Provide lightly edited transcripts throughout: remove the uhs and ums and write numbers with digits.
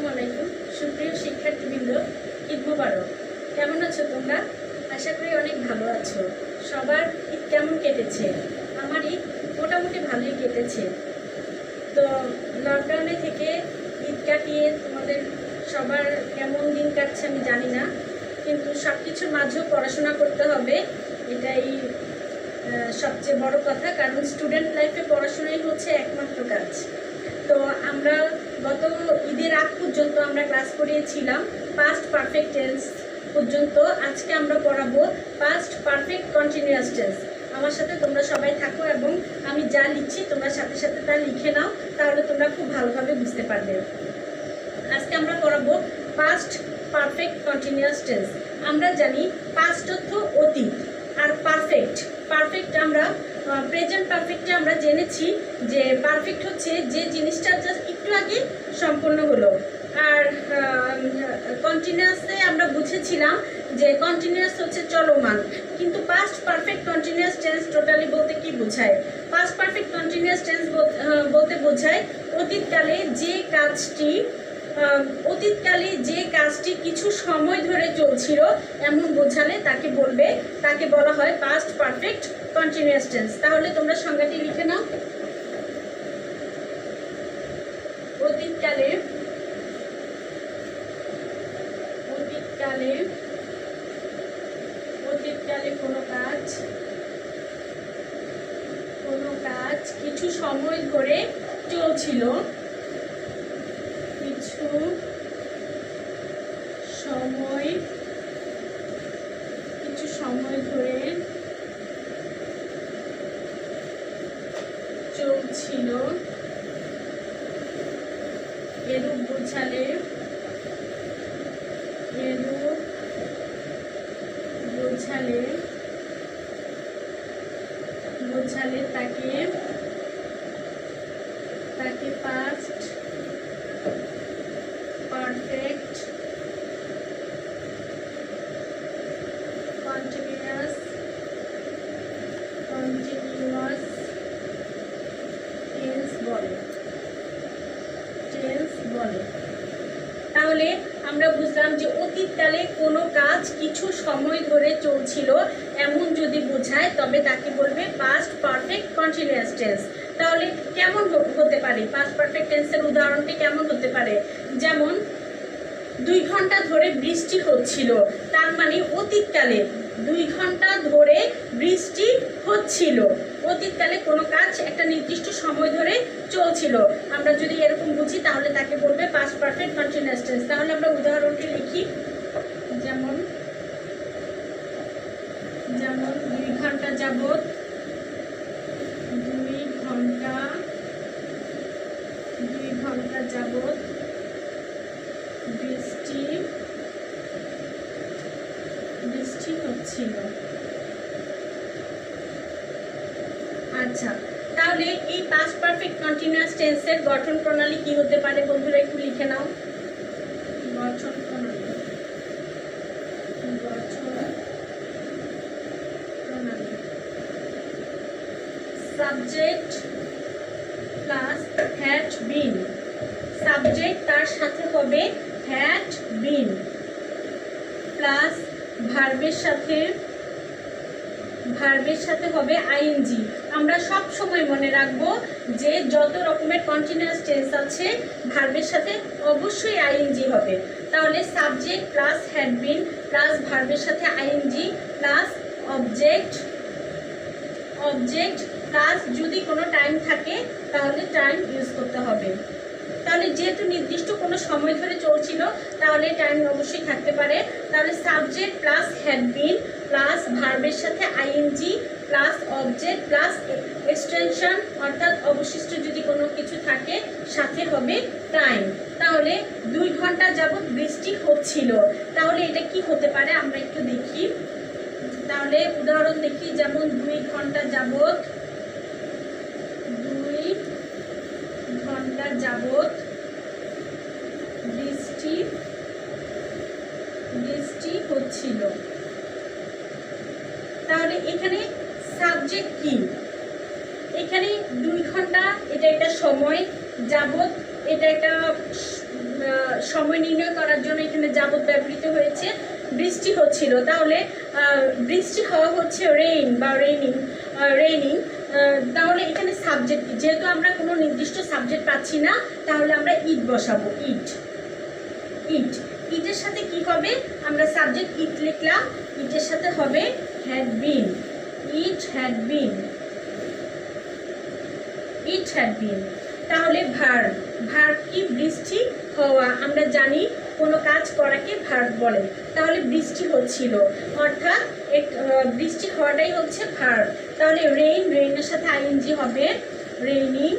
আসসালামু আলাইকুম সুপ্রিয় শিক্ষার্থীবৃন্দ, ঈদ মুবারক। কেমন আছো তোমরা? আশা করি অনেক ভালো আছো। সবার ঈদ কেমন কেটেছে? আমার ঈদ মোটামুটি ভালোই কেটেছে। তো লকডাউনে থেকে ঈদ কাটিয়ে তোমাদের সবার কেমন দিন কাটছে আমি জানি না, কিন্তু সব কিছুর মাঝেও পড়াশোনা করতে হবে, এটাই সবচেয়ে বড় কথা। কারণ স্টুডেন্ট লাইফে পড়াশোনাই হচ্ছে একমাত্র কাজ। তো আমরা গত ঈদের আগ পর্যন্ত আমরা ক্লাস করিয়েছিলাম পাস্ট পারফেক্ট টেন্স পর্যন্ত। আজকে আমরা পড়াবো পাস্ট পারফেক্ট কন্টিনিউয়াস টেন্স। আমার সাথে তোমরা সবাই থাকো এবং আমি যা লিখছি তোমরা সাথে সাথে তা লিখে নাও, তাহলে তোমরা খুব ভালোভাবে বুঝতে পারবে। আজকে আমরা পড়াবো পাস্ট পারফেক্ট কন্টিনিউয়াস টেন্স। আমরা জানি পাস্ট অর্থ অতীত, আর পারফেক্ট আমরা প্রেজেন্ট পারফেক্টে আমরা জেনেছি যে পারফেক্ট হচ্ছে যে জিনিসটা জাস্ট একটু আগে সম্পূর্ণ হলো। আর কন্টিনিউয়াসে আমরা বুঝেছিলাম যে কন্টিনিউয়াস হচ্ছে চলমান। কিন্তু past perfect continuous tense totally বলতে কি বোঝায়? পাস্ট পারফেক্ট কন্টিনিউয়াস টেন্স বলতে বোঝায় অতীতকালে যে কাজটি কিছু সময় ধরে চলছিল এমন বোঝালে তাকে বলা হয় পাস্ট পারফেক্ট কন্টিনিউয়াস টেন্স। তাহলে তোমরা সংজ্ঞাটি লিখে নাও। অতীতকালে কোনো কাজ কিছু সময় ধরে চলছিল, কিছু সময় ধরে চলছিল, এরূপ বোঝালে তাকে পাস্ট পারফেক্ট কন্টিনিউয়াস টেন্স বলে। তাহলে আমরা বুঝলাম যে অতীতকালে কোনো কাজ কিছু সময় ধরে চলছিল এমন যদি বোঝায় তবে তাকে বলবে পাস্ট পারফেক্ট কন্টিনিউয়াস টেন্স। তাহলে কেমন হতে পারে পাস্ট পারফেক্ট টেন্সের উদাহরণটি কেমন হতে পারে? যেমন 2 ঘন্টা ধরে বৃষ্টি হচ্ছিল, তার মানে অতীতকালে 2 ঘন্টা ধরে বৃষ্টি হচ্ছিল। অতীতকালে কোনো কাজ একটা নির্দিষ্ট সময় ধরে চলছিল, আমরা যদি এরকম বুঝি তাহলে তাকে বলবে পাস্ট পারফেক্ট কন্টিনিউয়াস টেন্স। তাহলে আমরা উদাহরণটি লিখি। যেমন 2 ঘন্টা যাবত বৃষ্টি হচ্ছিল। আচ্ছা, তাহলে এই পাস্ট পারফেক্ট কন্টিনিউয়াস টেন্সের গঠন প্রণালী কি হতে পারে বন্ধুরা? একটু লিখে নাও। গঠন প্রণালী subject plus had bin. Subject তার সাথে হবে হ্যাড বিন প্লাস ভার্বের সাথে হবে আইএনজি। আমরা সব সময় মনে রাখবো যে যত রকমের কন্টিনিউয়াস টেন্স আছে ভার্বের সাথে অবশ্যই আইএনজি হবে। তাহলে subject plus had been plus ভার্বের সাথে আইএনজি প্লাস অবজেক্ট প্লাস যদি কোনো টাইম থাকে তাহলে টাইম ইউজ করতে হবে। তাহলে যেহেতু নির্দিষ্ট কোনো সময় ধরে চলছিল তাহলে টাইম অবশ্যই থাকতে পারে। তাহলে subject plus had been plus ভার্বের সাথে ING plus object plus extension অর্থাৎ অবশিষ্ট যদি কোনো কিছু থাকে সাথে হবে টাইম। তাহলে 2 ঘন্টা যাবত বৃষ্টি হচ্ছিল, তাহলে এটা কি হতে পারে আমরা একটু দেখি। তাহলে উদাহরণ দেখি। যেমন 2 ঘন্টা যাবত বৃষ্টি হচ্ছিল। তাহলে এখানে সাবজেক্ট কি? এখানে 2 ঘন্টা এটা একটা সময়, যাবত এটা একটা সময় নির্ণয় করার জন্য এখানে যাবত ব্যবহৃত হয়েছে। বৃষ্টি হচ্ছিল, তাহলে বৃষ্টি হওয়া হচ্ছে রেইন বা রেইনিং। তাহলে এখানে সাবজেক্ট, যেহেতু আমরা কোনো নির্দিষ্ট সাবজেক্ট পাচ্ছি না, তাহলে আমরা ইট বসাবো। ইট ইটের সাথে কি হবে? আমরা সাবজেক্ট ইট লিখলাম, ইটের সাথে হবে had been. It had been. তাহলে ভার্ব কি? বৃষ্টি হওয়া। আমরা জানি কোনো কাজ করাকে ভার্ব বলে। তাহলে বৃষ্টি হচ্ছিল, অর্থাৎ বৃষ্টি হওয়াটাই হচ্ছে ভার্ব। তাহলে রেইনের সাথে আইএনজি হবে রেইনিং।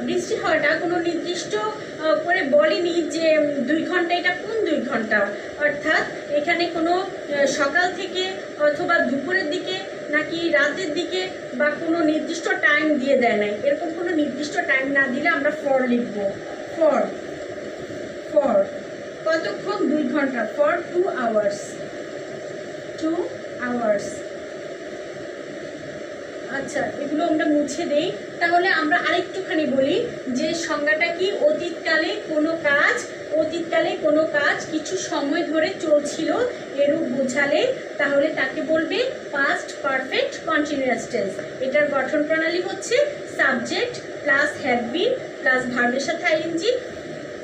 বৃষ্টি হওয়াটা কোনো নির্দিষ্ট করে বলেনি যে 2 ঘন্টা, এটা কোন 2 ঘন্টা, অর্থাৎ এখানে কোনো সকাল থেকে অথবা দুপুরের দিকে নাকি রাতের দিকে বা কোনো নির্দিষ্ট টাইম দিয়ে দেয় নাই। এরকম কোনো নির্দিষ্ট টাইম না দিলে আমরা ফর লিখব। ফর কতক্ষণ? 2 ঘন্টা। For 2 hours. আচ্ছা, এগুলো আমরা মুছে দেই। তাহলে আমরা আরেকটুখানি বলি যে সংজ্ঞাটা কি? অতীতকালে কোনো কাজ কিছু সময় ধরে চলছিল এরূপ বোঝালে তাহলে তাকে বলবে পাস্ট পারফেক্ট কন্টিনিউয়াস টেন্স। এটার গঠন প্রণালী হচ্ছে subject plus have been plus ভার্বের সাথে আইএনজি,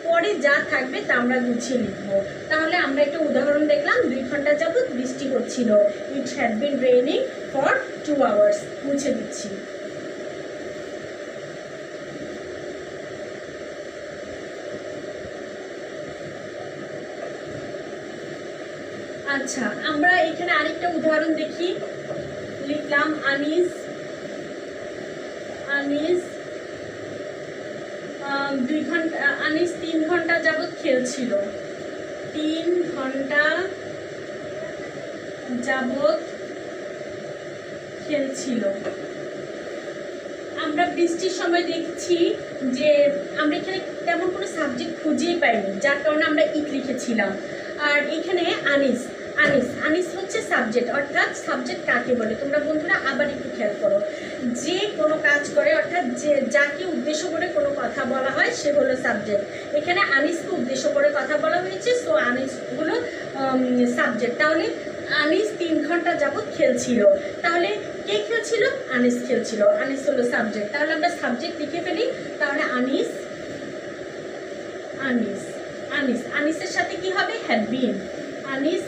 পরে যা থাকবে তা আমরা গুছিয়ে লিখবো। তাহলে আমরা একটা উদাহরণ দেখলাম, 2 ঘন্টা যাবত বৃষ্টি হচ্ছিল। It had been raining for 2 hours. মুছে দিচ্ছি। আচ্ছা, আমরা এখানে আরেকটা উদাহরণ দেখি। লিখলাম আনিস 3 ঘন্টা যাবত খেলছিল। 3 ঘন্টা যাবত খেলছিল। আমরা বৃষ্টির সময় দেখছি যে আমরা এখানে তেমন কোনো সাবজেক্ট খুঁজেই পাইনি, যার কারণে আমরা ইট লিখেছিলাম। আর এখানে আনিস হচ্ছে সাবজেক্ট, অর্থাৎ সাবজেক্ট কাকে বলে তোমরা বন্ধুরা আবার একটু খেয়াল করো। যে কোনো কাজ করে, অর্থাৎ যাকে উদ্দেশ্য করে কোনো কথা বলা হয় সে হলো সাবজেক্ট। এখানে আনিসকে উদ্দেশ্য করে কথা বলা হয়েছে, সো আনিস হলো সাবজেক্ট। তাহলে আনিস 3 ঘন্টা যাবত খেলছিল। তাহলে কে খেলছিল? আনিস খেলছিল। আনিস হলো সাবজেক্ট। তাহলে আমরা সাবজেক্ট লিখে ফেলি। তাহলে আনিসের সাথে কি হবে? Had been. Anis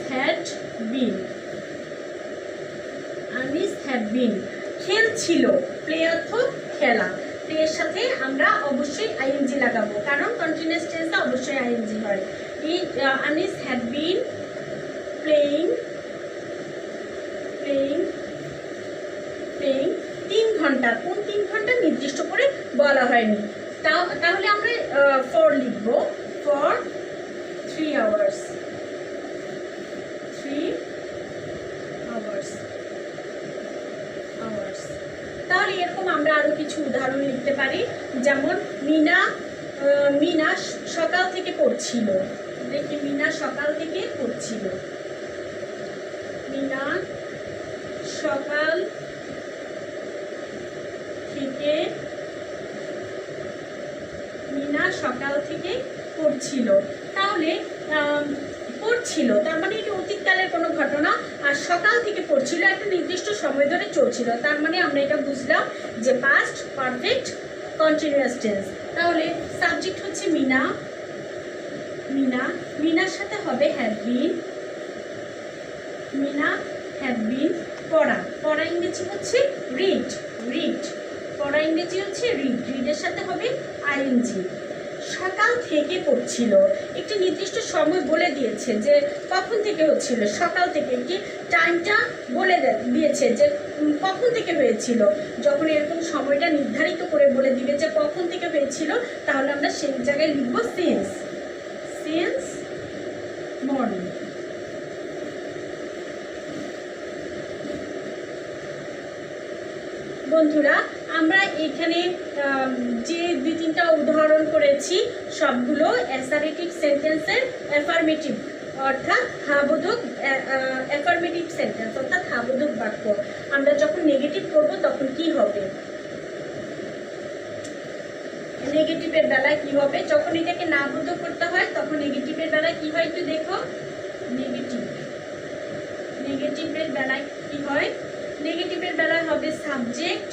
had been খেলছিল। প্লে অর্থ খেলা। প্লের সাথে আমরা অবশ্যই আইএনজি লাগাবো, কারণ কন্টিনিউয়াস টেন্সে অবশ্যই আইএনজি হয়। আনিস হ্যাড বিন প্লেইং 3 ঘন্টা। কোন 3 ঘন্টা নির্দিষ্ট করে বলা হয়নি। তাহলে আমরা ফর লিখব। For 3 hours. তাহলে এরকম আমরা আরো কিছু উদাহরণ লিখতে পারি, যেমন মিনা সকাল থেকে পড়ছিল। দেখি, মিনা সকাল থেকে পড়ছিল। মিনা সকাল থেকে পড়ছিল। তাহলে পড়ছিল তার মানে এটা অতীতকালের কোনো ঘটনা, আর সকাল থেকে পড়ছিল একটা নির্দিষ্ট সময় ধরে চলছিল। তার মানে আমরা এটা বুঝলাম যে পাস্ট পারফেক্ট কন্টিনিউয়াস টেন্স। তাহলে সাবজেক্ট হচ্ছে মিনার সাথে হবে হ্যাভ বিন। পড়া ইংরেজি হচ্ছে রিড। পড়া ইংরেজি হচ্ছে রিডের সাথে হবে আইএনজি। সকাল থেকে পড়ছিল, একটি নির্দিষ্ট সময় বলে দিয়েছে যে কখন থেকে হচ্ছিল। সকাল থেকে একটি টাইমটা বলে দিয়েছে যে কখন থেকে হয়েছিল। যখন এরকম সময়টা নির্ধারিত করে বলে দিবে যে কখন থেকে হয়েছিল, তাহলে আমরা সেই জায়গায় লিখব সিন্স মর্নিং। বন্ধুরা, আমরা এখানে যে 2-3টা উদাহরণ করেছি সবগুলো অ্যাসারেটিভ সেন্টেন্সের অ্যাফার্মেটিভ, অর্থাৎ হাবোধক অ্যাফার্মেটিভ সেন্টেন্স, অর্থাৎ হাবোধক বাক্য। আমরা যখন নেগেটিভ করব তখন কি হবে? নেগেটিভের বেলায় কি হবে? যখন এটাকে না বোধ করতে হয় তখন নেগেটিভের বেলায় কি হয় একটু দেখো। নেগেটিভের বেলায় কি হয়? নেগেটিভের বেলায় হবে subject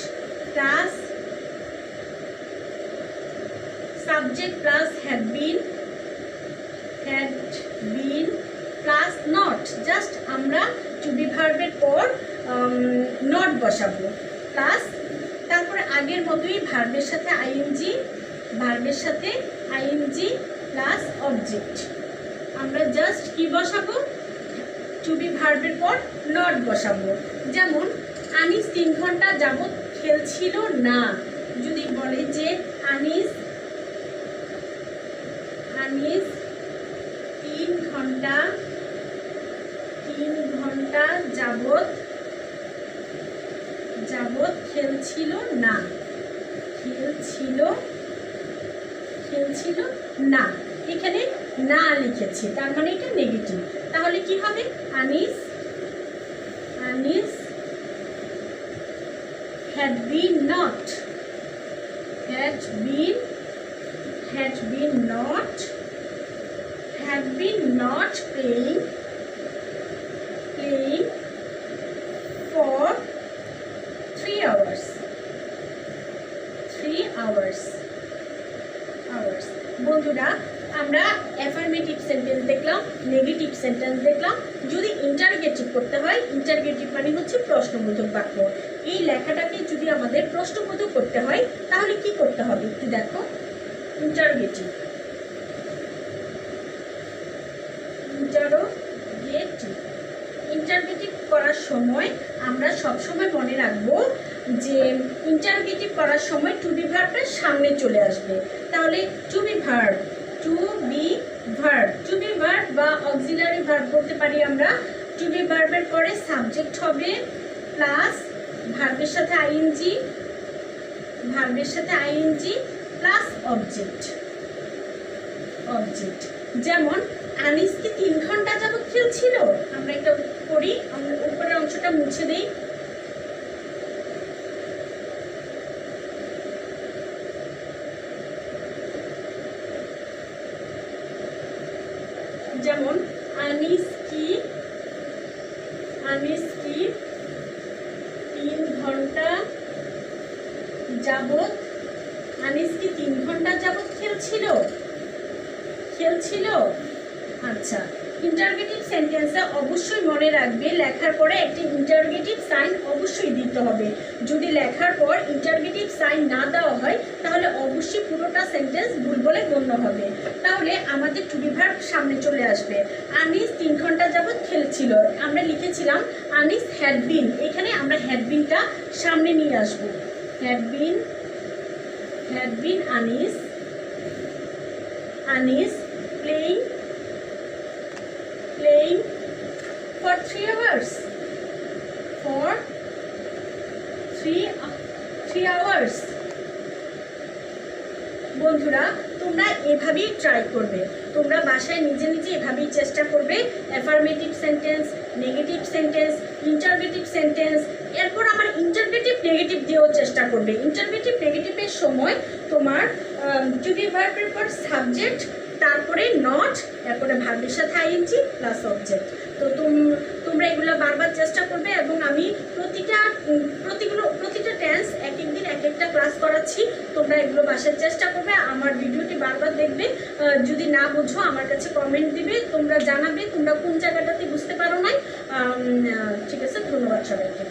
plus had been plus not. Just আমরা টু বি ভার্বের পর নট বসাবো প্লাস তারপরে আগের মতোই ভার্বের সাথে আইএনজি প্লাস অবজেক্ট। আমরা জাস্ট কি বসাবো? টু বি ভার্বের পর নট বসাবো। যেমন আনিস 3 ঘন্টা যাবত খেলছিল না। যদি বলে যে আনিস 3 ঘন্টা যাবত খেলছিল না। এখানে না লিখেছি, তার মানে এটা নেগেটিভ। তাহলে কি হবে? Anis had been not playing for 3 hours. বন্ধুরা, আমরা অ্যাফার্মেটিভ সেন্টেন্স দেখলাম, নেগেটিভ সেন্টেন্স দেখলাম। যদি ইন্টারগেটিভ করতে হয়, ইন্টারগেটিভ মানে হচ্ছে প্রশ্নবোধক বাক্য। এই লেখাটাকে যদি আমাদের প্রশ্নবোধক করতে হয় তাহলে কি করতে হবে একটু দেখো। ইন্টারগেটিভ করার সময় আমরা সবসময় মনে রাখবো যে ইন্টারগেটিভ করার সময় টু বি ভার্বটা সামনে চলে আসবে। তাহলে টু বি ভার্ব বা অক্সিলারি ভার্ব বলতে পারি আমরা। টু বি ভার্বের পরে সাবজেক্ট হবে প্লাস ভার্বের সাথে আইএনজি প্লাস অবজেক্ট। যেমন আনিস কি 3 ঘন্টা যাবত খেলছিল। আমরা এটা করি, আমরা উপরের অংশটা মুছে দিই। যেমন আনিস কি 3 ঘন্টা যাবত খেলছিল। আচ্ছা, ইন্টারগেটিভ সেন্টেন্সে অবশ্যই মনে রাখবে লেখার পরে একটি ইন্টারগেটিভ সাইন অবশ্যই দিতে হবে। যদি লেখার পর ইন্টারগেটিভ সাইন না দেওয়া হয় তাহলে অবশ্যই পুরোটা সেন্টেন্স ভুল বলে গণ্য হবে। তাহলে আমাদের টু বি ভার্ব সামনে চলে আসবে। আনিস 3 ঘন্টা যাবত খেলছিল, আমরা লিখেছিলাম আনিস হ্যাড বিন। এখানে আমরা হ্যাড বিনটা সামনে নিয়ে আসবো। Had been Anis playing for 3 hours. বন্ধুরা, তোমরা এভাবেই ট্রাই করবে। তোমরা বাসায় নিজে এভাবেই চেষ্টা করবে। Affirmative sentence, negative sentence, interrogative sentence, এরপর আমার ইন্টারগেটিভ নেগেটিভ দিয়েও চেষ্টা করবে। ইন্টারগেটিভ নেগেটিভের সময় তোমার টু বি ভার্বের পর সাবজেক্ট, তারপরে নট, তারপরে ভার্বের সাথে আইএনজি প্লাস অবজেক্ট। তো তোমরা এগুলো বারবার চেষ্টা করবে এবং আমি প্রতিটা টেন্স এক দিন এক একটা ক্লাস করাচ্ছি। তোমরা এগুলো বাসায় চেষ্টা করবে, আমার ভিডিওটি বারবার দেখবে। যদি না বুঝো আমার কাছে কমেন্ট দিবে, তোমরা জানাবে তোমরা কোন জায়গাটাতে বুঝতে পারো নাই। ঠিক আছে, ধন্যবাদ সবাইকে।